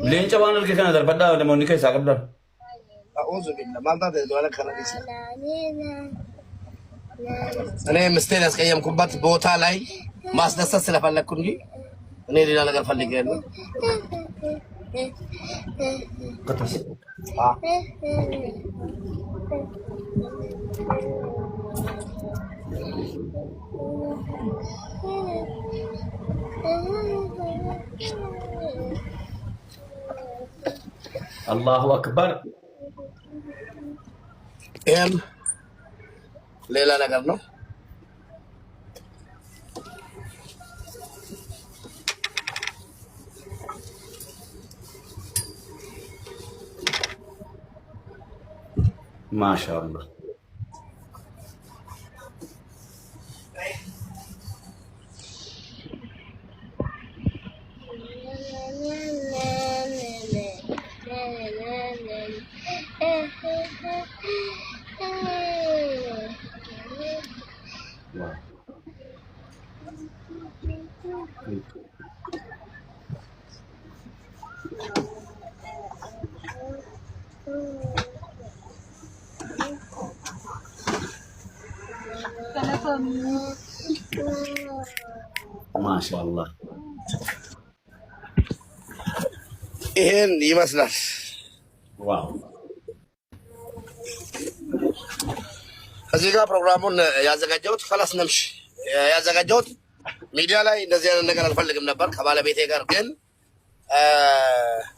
لين جوان الكي كان دربدا ولا موني كيسا قبل أعوذ بالله ما بعد ولا كان ليس أنا مستنس كيام كوبات بوتا لاي ما أصدق سلف الله كوني أنا اللي لا نقدر فلك يعني قطس الله أكبر ليلى نقدر نو ما شاء الله ما شاء الله إيه يمثل واو هذا برنامج يا زكاجوت خلاص نمشي يا زكاجوت ميديا لاي نزيان النجار الفلك من نبر كبار بيته كاركن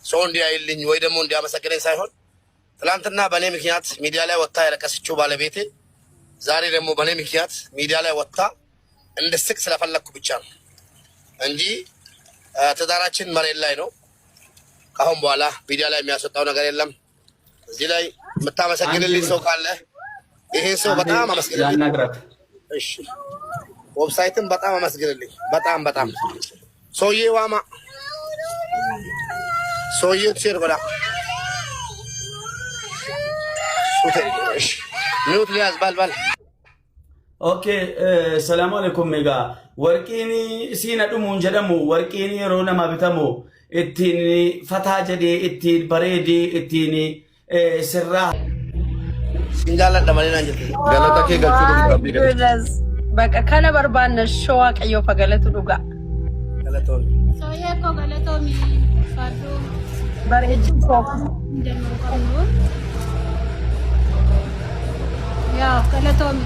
سونديا اللي نويد مونديا مسكين سايهون تلانتنا بني مكيات ميديا لاي وطا يركز تشوف على بيته زاري رمو بني مكيات ميديا لاي وطا عند السكس لفلك بيجان عندي تداراتين مريل لاينو كهم بوالا ميديا لاي مياسوتاو نجار اللام زيلاي متى مسكين اللي سوق عليه إيه سو بتاعه ما مسكين يا نجرت إيش ويب سايتم بتاعه ما مسكين اللي بتاعه سويه واما سويه تصير ولا ميوت لي بال اوكي السلام عليكم ميغا وركيني سينا دمون جدمو وركيني رونا ما بتمو اتيني فتح جدي اتين بريدي اتيني سرا سنجالة دمالنا جدي غلطة كي غلطة بقى كان بربان الشواك أيوة فقالته دوغا غلطة سويكو غلطة مي فادو بريد فوق جنو كنو يا غلطة مي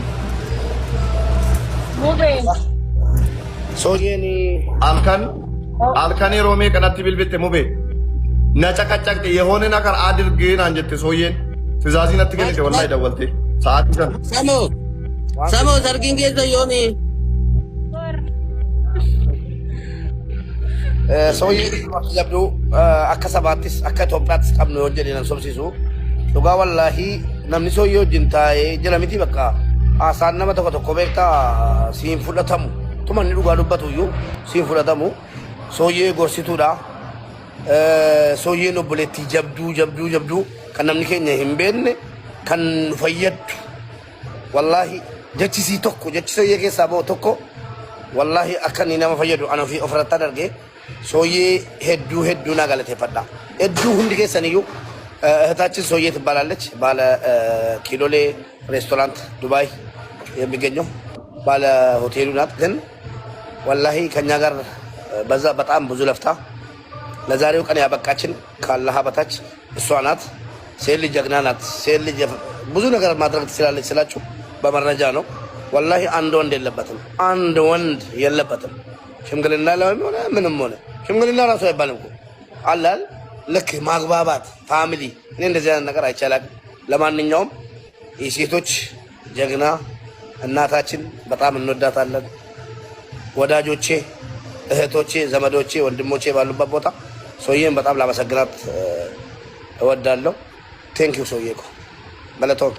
موبين سويني alkani roome kanatti bilbitte mube na caqacaqte yehoone nakar adirgeen anjette soyen tizaazin atti kennite wallahi dawwalte saati san samo sargin keessa yooni sooyii jabdu akka sabaattis akka Itoophiyaattis qabnu yoo jedhee sobsiisu dhugaa wallahi namni sooyii wajjin taa'ee jira miti bakka haasaan nama tokko beektaa siin fudhatamu tumanni dhugaa dubbatu iyyuu siin fudhatamu sooyii gorsituudha sooyiin obboleettii jabduu kan namni keenya hin beekne kan fayyaddu wallahi jechisii tokko jechisoo keessaa bahu tokko wallahi akka inni nama fayyadu ana fi ofirratti dargee sooyii hedduu naa galateeffadha hedduu hundi keessaniyyuu እህታችን ሶዬ ትባላለች ባለ ኪሎሌ ሬስቶራንት ዱባይ የሚገኘው ባለ ሆቴሉ ናት ግን ወላሂ ከኛ ጋር በዛ በጣም ብዙ ለፍታ ለዛሬው ቀን ያበቃችን ካላህ በታች እሷ ናት ሴት ልጅ ጀግና ናት ሴት ልጅ ብዙ ነገር ማድረግ ትችላለች ስላችሁ በመረጃ ነው ወላሂ አንድ ወንድ የለበትም ሽምግልና ላይ ሆነ ምንም ሆነ ሽምግልና ራሱ አይባልም እኮ አላል ለክ ማግባባት ፋሚሊ እኔ እንደዚህ አይነት ነገር አይቻላል ለማንኛውም የሴቶች ጀግና እናታችን በጣም እንወዳታለን ወዳጆቼ እህቶቼ ዘመዶቼ ወንድሞቼ ባሉበት ቦታ ሶዬን በጣም ላመሰግናት እወዳለሁ ቴንክ ዩ ሶዬ እኮ በለቶን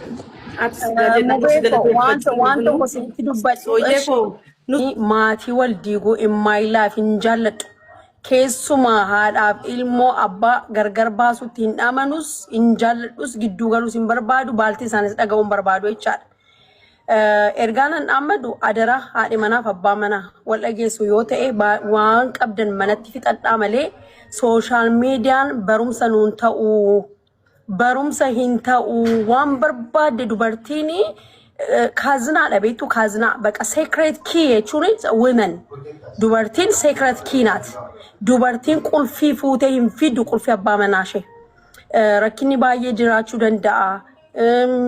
ዋንቶ ኮሲቲ ዱባይ ሶዬ እኮ ማቲ ወልዲጎ ኢማይላፍ እንጃለጥ keessuma haadhaaf ilmoo abbaa gargar baasutti hin dhamanus hin jaalladhus gidduu galus hin barbaadu baaltii isaanis dhaga'uun barbaadu jechaadha. ergaanan dhammadu adara haadhi manaaf abbaa manaa wal dhageessu yoo ta'e waan qabdan manatti fixadhaa malee sooshaal miidiyaan barumsa nuun ta'uu barumsa hin ta'uu waan barbaadde dubartiin kaaznaadha beektu kaaznaa baqa secret key jechuun women dubartiin secret key naati dubartiin qulfii fuutee hin fiddu qulfii abbaa manaashee rakkinni baay'ee jiraachuu danda'a.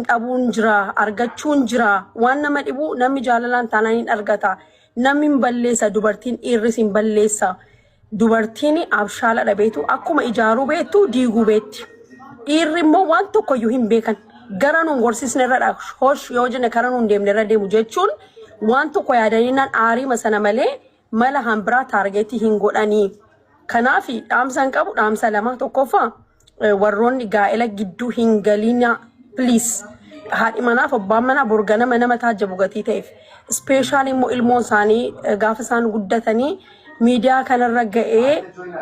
Dhabuun jira argachuun jira waan nama dhibu namni jaalalaan taanaan argata namni balleessa dubartiin dhiirris hin balleessa dubartiin abshaala dhabeetu akkuma ijaaruu beektu diiguu beekti dhiirri immoo waan tokkoyyuu hin beekan gara nuun gorsiisne irra hosh yoo jenne karaa nuun deemne irra deemu jechuun waan tokko yaadaninaan aariima sana malee mala hambiraa taargeetii hin godhanii kanaaf dhaamsan qabu dhaamsa lama tokkoffaa warroonni gaa'ela gidduu hin galiina please haadhi manaaf abbaan manaa burgana nama taajjabu gatii ta'eef ispeeshaali immoo ilmoon isaanii gaafa isaan guddatanii miidiyaa kanarra ga'ee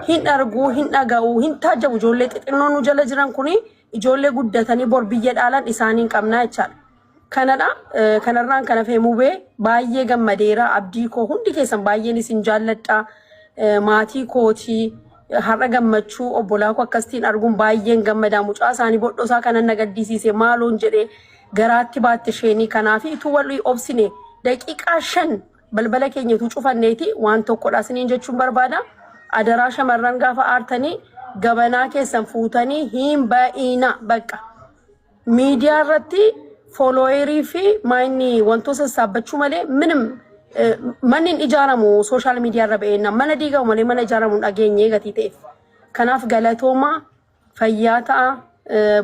hin arguu hin dhaga'u hin taajjabu ijoollee xixinnoon nu jala jiran kuni ijoollee guddatanii bor biyya dhaalan isaanii hin qabnaa jechaadha. Kanadha kanarraan kana feemubee baay'ee gammadeera abdii koo hundi keessan baay'een isin jaalladha maatii kootii har'a gammachuu obbolaa koo akkasiin arguun baay'een gammadaa mucaa isaanii bodhosaa kanan nagaddisiise maaloon jedhee garaatti baatte isheenii kanaaf ituu walii obsine daqiiqaa 5 balbala keenyatu cufanneeti waan tokkodha isiniin jechuun barbaada adaraa shamarran gaafa aartanii gabanaa keessan fuutanii hin ba'iina bakka miidiyaa irratti foloowerii fi maayinni wantoota sassaabachuu malee minim manni ijaaramu social media irra ba'eenna mana diigamu malee mana ijaaramu dhageenyee gatii ta'eef kanaaf galatooma fayyaa ta'a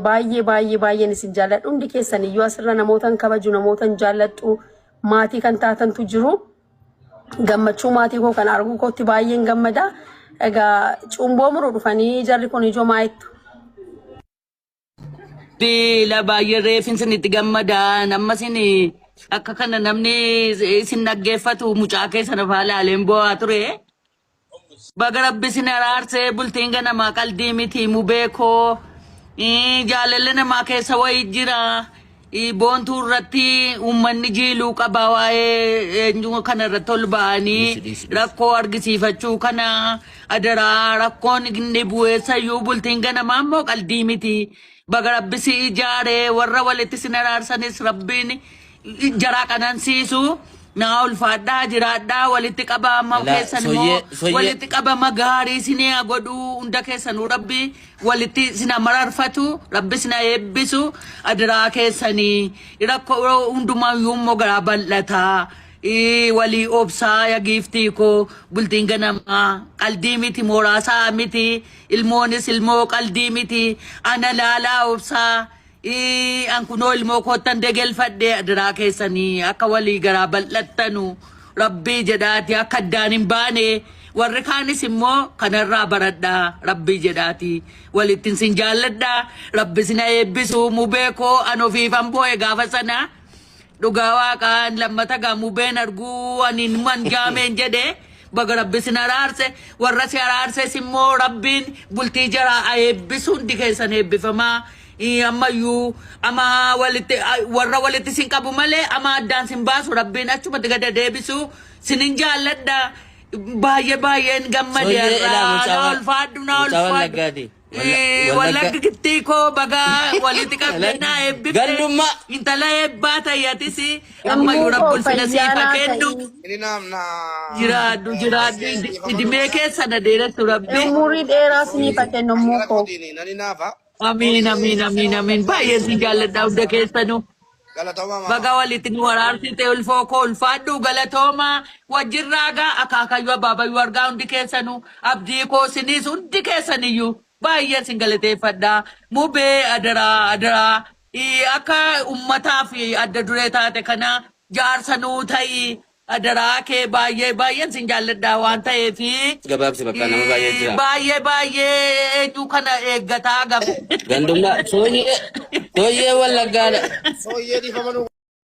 baay'een isin jaalladhu hundi keessan iyyuu asirra namootan kabaju namootan jaalladhu maatii kan taatantu jiru gammachuu maatii koo kan arguu kootti baay'een gammada egaa cumboo muruu dhufanii jarri kun ijoo maayettu la baay'ee reeffinsin itti gammada nammasin akka kana namni isin dhaggeeffatu mucaa keessan faalaaleen bo'aa ture baga rabbi isin araarsee bultiin ganamaa qalbii miti mubeekoo jaalalli namaa keessa wayii jira boontuu irratti uummanni jiiluu qaba waa'ee kana irratti ol ba'anii rakkoo argisiifachuu kana adaraa rakkoon inni bu'eessayyuu bultiin ganamaa immoo qalbii miti baga rabbi si ijaaree warra walitti sin araarsanis rabbiin jaraa kanansiisu naa ulfaadhaa jiraadhaa walitti qabama keessan immoo walitti qabama gaarii sinee godhuu hunda keessanuu rabbi walitti sina mararfatu rabbi sina eebbisu adaraa keessanii rakkoo hundumayyuu immoo garaa bal'ataa walii obsaa ya giiftii koo bultiin ganamaa qalbii miti mooraasaa miti ilmoonis ilmoo qalbii miti ana laalaa obsaa ankunoo ilmoo koottan degelfadhe adaraa keessanii akka walii garaa bal'attanu rabbii jedhaati akka addaan hin baane warri kaanis immoo kanarraa baradhaa rabbii jedhaati walittiin sin jaalladhaa rabbi sina eebbisu mubeekoo an ofiifan boo'e gaafa sana dhugaa waaqaan lammata gaa mubeen arguu anin man jaameen jedhe baga rabbi sin araarse warra si araarses immoo rabbiin bultii jaraa eebbisu hundi keessan eebbifamaa ammayyuu ama warra walitti sin qabu malee ama addaan sin baasu rabbiin achumatti gada deebisu sinin jaalladha baay'een gammadee irraa ulfaadhu na ulfaadhu wallaggi gittii koo baga walitti qabdannaa eebbifte intala eebbaa tayyatisi ammayyuu rabbuun sina siifa kennu jiraadhu idimee keessa na dheerattu rabbi umurii dheeraa siniifa kennu immoo koo Amin. Baay'ee si jaalladha hunda keessanu. Baga walitti nu araarsite ulfoo koo ulfaadhu galatooma wajjin raagaa akaakayyuu abaabayyuu argaa hundi keessanu abdii koo sinis hundi keessaniyyuu baay'ee sin galateeffadha. Mubee adaraa akka uummataa fi adda duree taate kana jaarsanuu ta'i. Adaraa kee baay'een sin jaalladha waan ta'eefi gabaabsi bakka nama baay'ee jira baay'ee eenyu kana eeggataa gabu gandumna sooyyee wallaggaadha